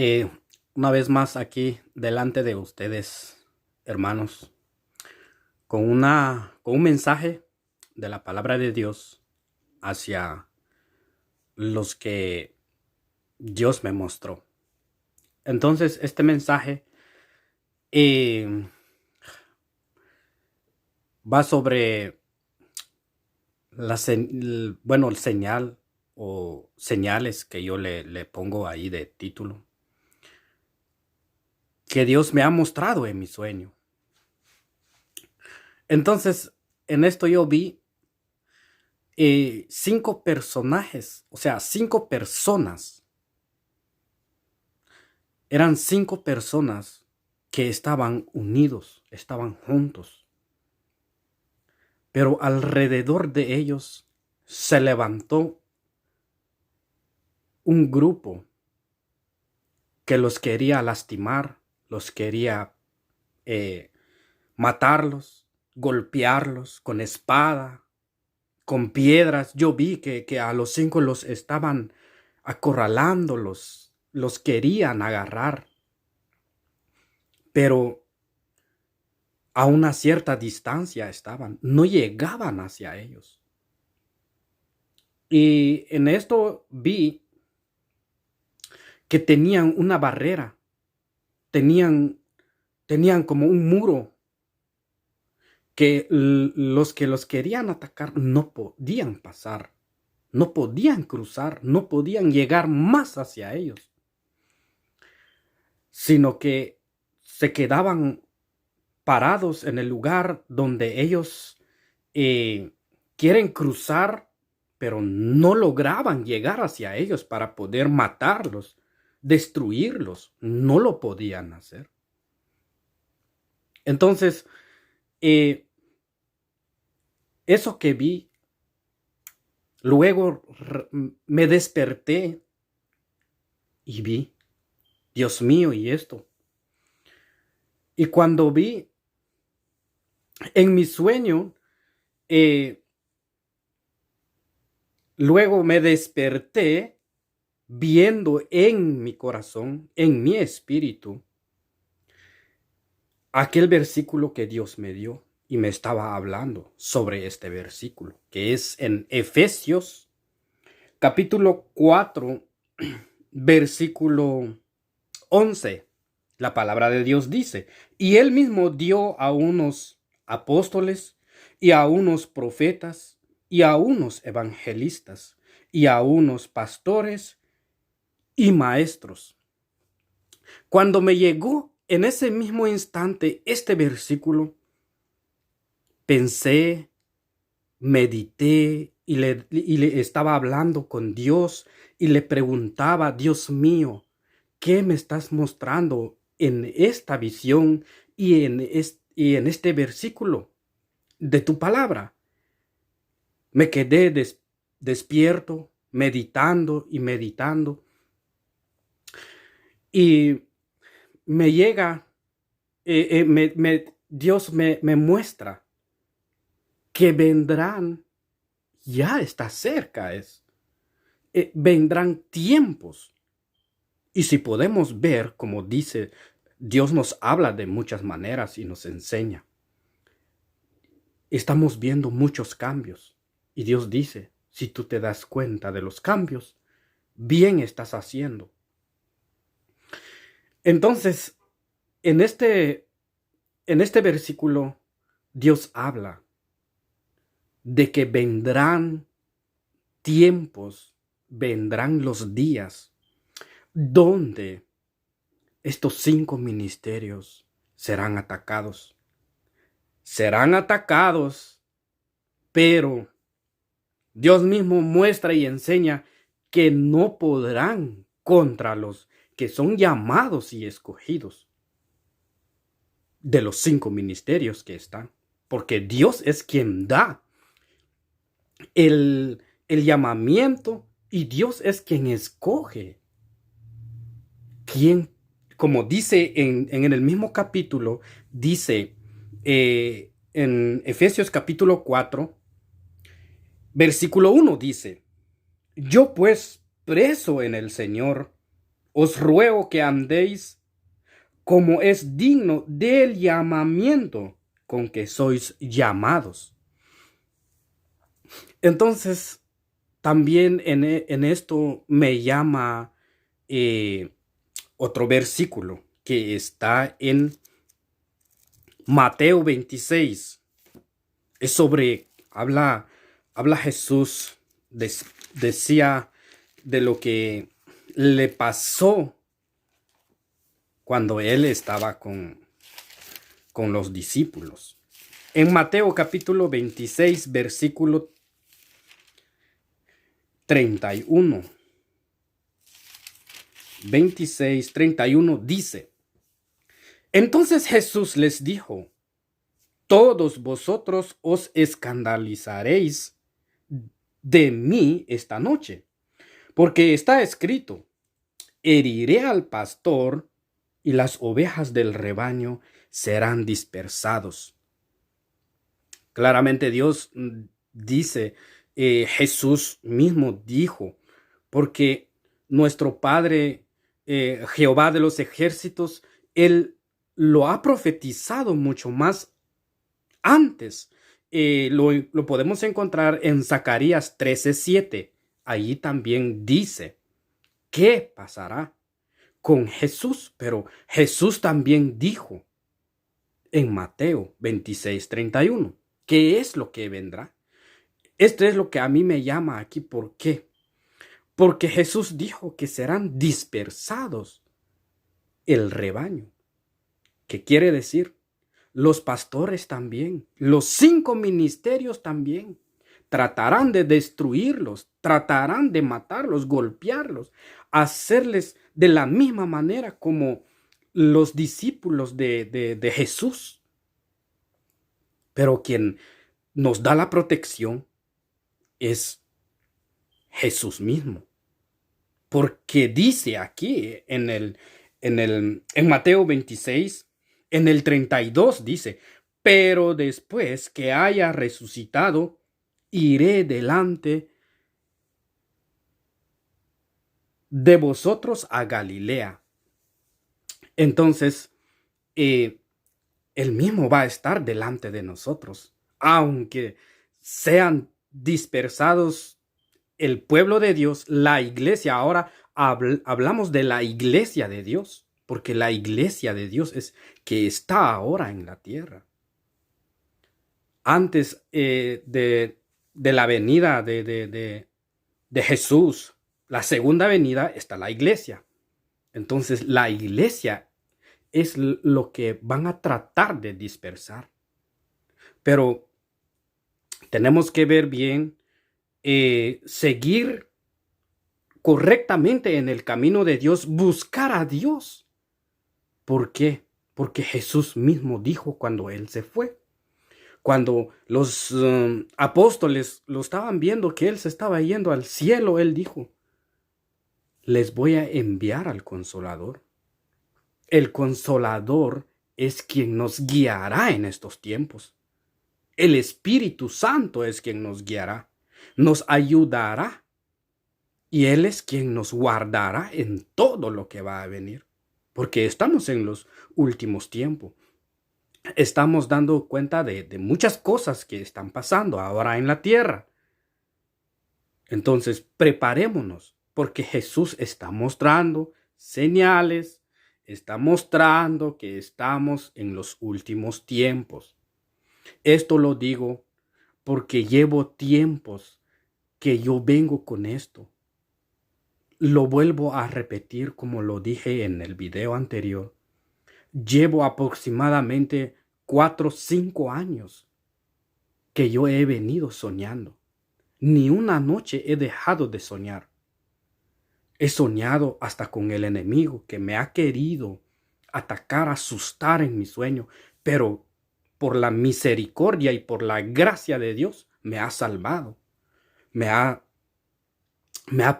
Eh, una vez más aquí delante de ustedes, hermanos, con un mensaje de la palabra de Dios hacia los que Dios me mostró. Entonces, este mensaje eh, va sobre el señal o señales que yo le pongo ahí de título, que Dios me ha mostrado en mi sueño. Entonces, en esto yo vi 5 personajes, o sea, 5 personas. Eran 5 personas que estaban unidos, estaban juntos. Pero alrededor de ellos se levantó un grupo que los quería lastimar, los quería matarlos, golpearlos con espada, con piedras. Yo vi que a los 5 los estaban acorralando, los querían agarrar, pero a una cierta distancia estaban, no llegaban hacia ellos. Y en esto vi que tenían una barrera, tenían como un muro que los querían atacar no podían pasar, no podían cruzar, no podían llegar más hacia ellos, sino que se quedaban parados en el lugar donde ellos quieren cruzar, pero no lograban llegar hacia ellos para poder matarlos, destruirlos. No lo podían hacer. Entonces, eso que vi, luego me desperté y vi, Dios mío, ¿y esto? Y cuando vi en mi sueño, luego me desperté viendo en mi corazón, en mi espíritu, aquel versículo que Dios me dio y me estaba hablando sobre este versículo, que es en Efesios capítulo 4, versículo 11. La palabra de Dios dice, y él mismo dio a unos apóstoles y a unos profetas y a unos evangelistas y a unos pastores y maestros. Cuando me llegó en ese mismo instante este versículo, pensé, medité y le estaba hablando con Dios y le preguntaba, Dios mío, ¿qué me estás mostrando en esta visión y en este versículo de tu palabra? Me quedé despierto, meditando y meditando. Y me llega, Dios me muestra que vendrán, ya está cerca, vendrán tiempos. Y si podemos ver, como dice, Dios nos habla de muchas maneras y nos enseña. Estamos viendo muchos cambios. Y Dios dice, si tú te das cuenta de los cambios, bien estás haciendo. Entonces, en este versículo, Dios habla de que vendrán tiempos, vendrán los días donde estos 5 ministerios serán atacados. Serán atacados, pero Dios mismo muestra y enseña que no podrán contra los que son llamados y escogidos de los 5 ministerios que están, porque Dios es quien da el llamamiento y Dios es quien escoge quién, como dice en el mismo capítulo, dice en Efesios capítulo 4, versículo 1 dice, yo pues preso en el Señor, os ruego que andéis como es digno del llamamiento con que sois llamados. Entonces, también en esto me llama otro versículo que está en Mateo 26. Es habla Jesús, decía de lo que le pasó cuando él estaba con los discípulos. En Mateo capítulo 26, versículo 31. 26, 31 dice: Entonces Jesús les dijo: Todos vosotros os escandalizaréis de mí esta noche, porque está escrito: heriré al pastor y las ovejas del rebaño serán dispersados. Claramente Dios dice, Jesús mismo dijo, porque nuestro Padre Jehová de los ejércitos, Él lo ha profetizado mucho más antes. Lo podemos encontrar en Zacarías 13:7. Allí también dice qué pasará con Jesús, pero Jesús también dijo en Mateo 26:31 qué es lo que vendrá. Esto es lo que a mí me llama aquí. ¿Por qué? Porque Jesús dijo que serán dispersados el rebaño. ¿Qué quiere decir? Los pastores también, los 5 ministerios también, tratarán de destruirlos, tratarán de matarlos, golpearlos, hacerles de la misma manera como los discípulos de Jesús. Pero quien nos da la protección es Jesús mismo. Porque dice aquí en Mateo 26, en el 32 dice: pero después que haya resucitado, iré delante de vosotros a Galilea. Entonces, él mismo va a estar delante de nosotros, aunque sean dispersados el pueblo de Dios, la iglesia. Ahora hablamos de la iglesia de Dios, porque la iglesia de Dios es que está ahora en la tierra. Antes de la venida de Jesús, la segunda venida, está la iglesia. Entonces la iglesia es lo que van a tratar de dispersar. Pero tenemos que ver bien, seguir correctamente en el camino de Dios, buscar a Dios. ¿Por qué? Porque Jesús mismo dijo cuando Él se fue. Cuando los apóstoles lo estaban viendo que Él se estaba yendo al cielo, Él dijo: les voy a enviar al Consolador. El Consolador es quien nos guiará en estos tiempos. El Espíritu Santo es quien nos guiará, nos ayudará. Y Él es quien nos guardará en todo lo que va a venir. Porque estamos en los últimos tiempos. Estamos dando cuenta de muchas cosas que están pasando ahora en la tierra. Entonces, preparémonos, porque Jesús está mostrando señales, está mostrando que estamos en los últimos tiempos. Esto lo digo porque llevo tiempos que yo vengo con esto. Lo vuelvo a repetir como lo dije en el video anterior. Llevo aproximadamente 4 o 5 años que yo he venido soñando. Ni una noche he dejado de soñar. He soñado hasta con el enemigo que me ha querido atacar, asustar en mi sueño, pero por la misericordia y por la gracia de Dios me ha salvado. Me ha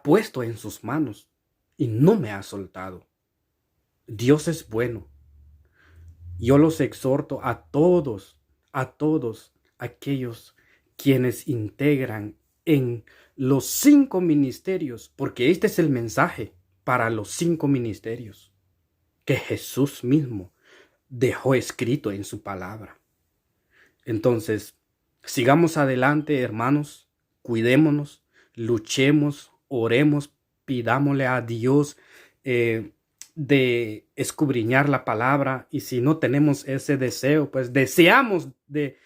puesto en sus manos y no me ha soltado. Dios es bueno. Yo los exhorto a todos aquellos quienes integran en los 5 ministerios, porque este es el mensaje. para los 5 ministerios que Jesús mismo dejó escrito en su palabra. Entonces, sigamos adelante, hermanos, cuidémonos, luchemos, oremos, pidámosle a Dios de escudriñar la palabra, y si no tenemos ese deseo, pues deseamos de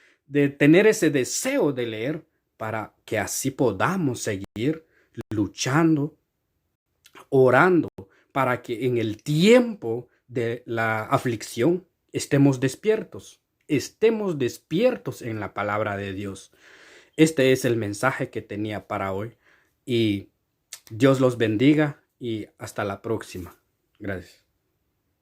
tener ese deseo de leer para que así podamos seguir luchando, orando, para que en el tiempo de la aflicción estemos despiertos en la palabra de Dios. Este es el mensaje que tenía para hoy, y Dios los bendiga y hasta la próxima. Gracias.